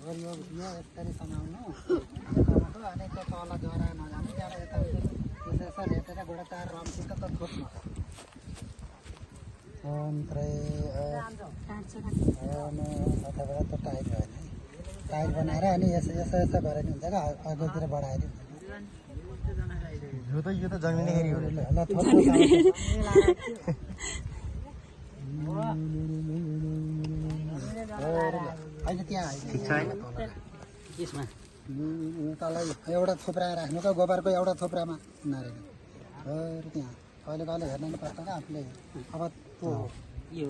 यो यसरी समाउनु अनि त्यो तल जरा नजाने जरा यता यसो हेटेर गोडा तार रमसित त थोप्नु त टाइट भयो नि टाइट बनाएर अनि यसो यसो यसो गरेर नि हुन्छ क्या अघितिर बढाएर यो त जमिने हेरी हो ल थोप्नु अहिले त्यहाँ ठिक छ हैन यसमा तल एउटा थोप्रा राख्नु त गोबरको एउटा थोप्रामा नारेको त्यहाँ कहिले कहिले हेर्न नि पर्छ क्या आफूले अब त्यो यो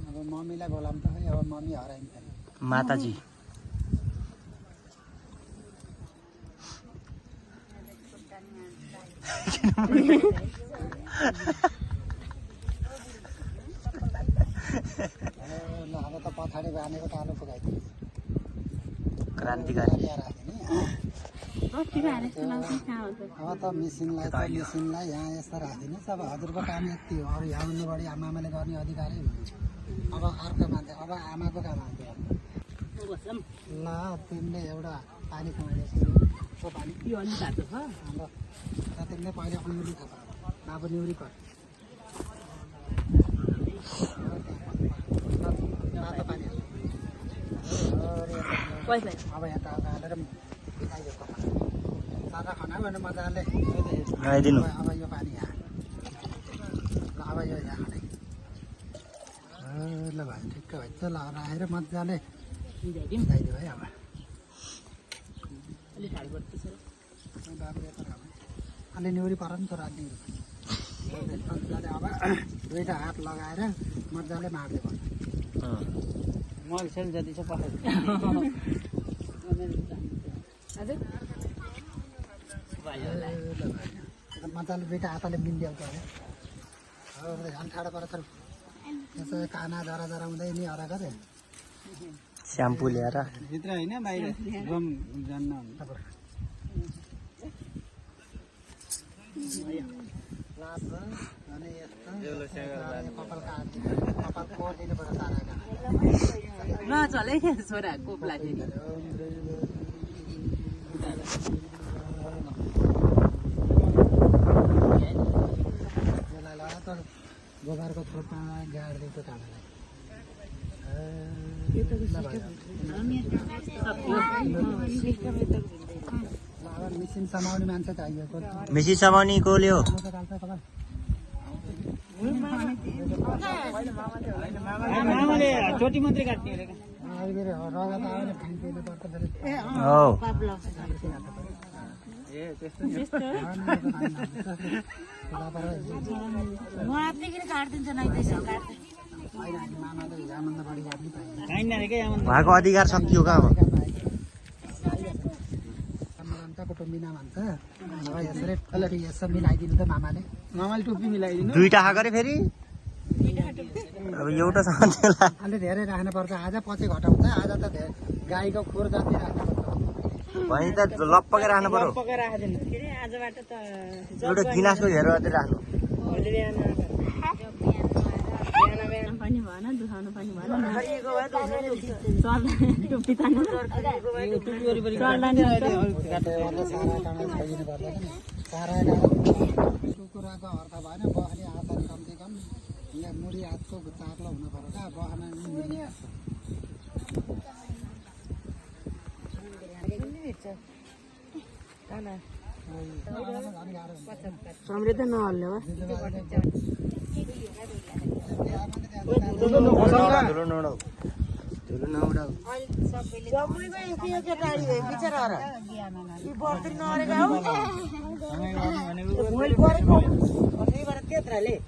अब मम्मीलाई बोलाउँ त खै अब मम्मी हराइन्छ माताजी ल अब त पछाडि बाँधेको कालो फुकाइदिनु क्रान्तिकारी अब त मिसिनलाई यहाँ यस्तो राखिदिनुहोस् अब हजुरको काम यति हो अरू यहाँ बढी आमाले गर्ने अधिकारै हुन्छ अब अर्को मान्छे अब आमाको काम हाल्छ ल तिमीले एउटा पानी खुवाइदिएको पानी तिमीले पहिला निउरी थाहा अब निउरी पर तातो पानी अब यता हालेर मिलाइदिएको सादा खाना भने मजाले लगाइदिनु अब यो पानी यहाँ ल अब यो यहाँ खाने ल भाइ ठिक्क भन्छ ल राखेर मजाले मिलाइदियो है अब अलि निउरी पर नि त राख्ने मजाले अब दुईवटा हात लगाएर मजाले मार्दै पर्छ मलसेल जति छ मजाले दुईवटा हातले मिलिहाल्छ अरे झन् ठाडो पर यसो काना जरा जरा हुँदै नि हराएको रे स्याम्पू ल्याएर भित्र होइन बाहिर गम जान्न अनि यस्तो कपाल काट्दिनु कपाल कोरिदिनु पर्छ ताराका नचले छोरा कोप्ला फेरि यसलाई लगाएर त गोबरको थोपमा गाडिदिएको काँडालाई अब मिसिन समाउने मान्छे चाहिएको मेसी समाउनी कोले हो मामाले छोटी मात्रै काट्ने अरे रगत आयो नि खाइदिनु पर्छ फेरि हो मामाले यहाँभन्दा बढी काट्नु खाइन्न अरे क्या उहाँको अधिकार सकियो का अब कुटुम्बिना भन्छ अब यसरी यसो मिलाइदिनु त मामाले टोपी मिलाइदिनु दुईटा खा गरे फेरि अब एउटा साथीला अलि धेरै राख्नुपर्छ आज पछि घटाउँछ आज त गाईको खोर जति राख्नुपर्छ भने त लप्पकै राख्नु पर्यो आजबाट त एउटा गिलासको घेरो मात्रै राख्नु पनि भएन दुखाउनु पनि भएन टुप्पी तान्नु कुखुराको अर्थ भएन बहने आधार कम्ती कम यहाँ मुढी हातको चार्लो हुनु पर्यो क्या बहना समृद्ध नहल्ने हो सबैले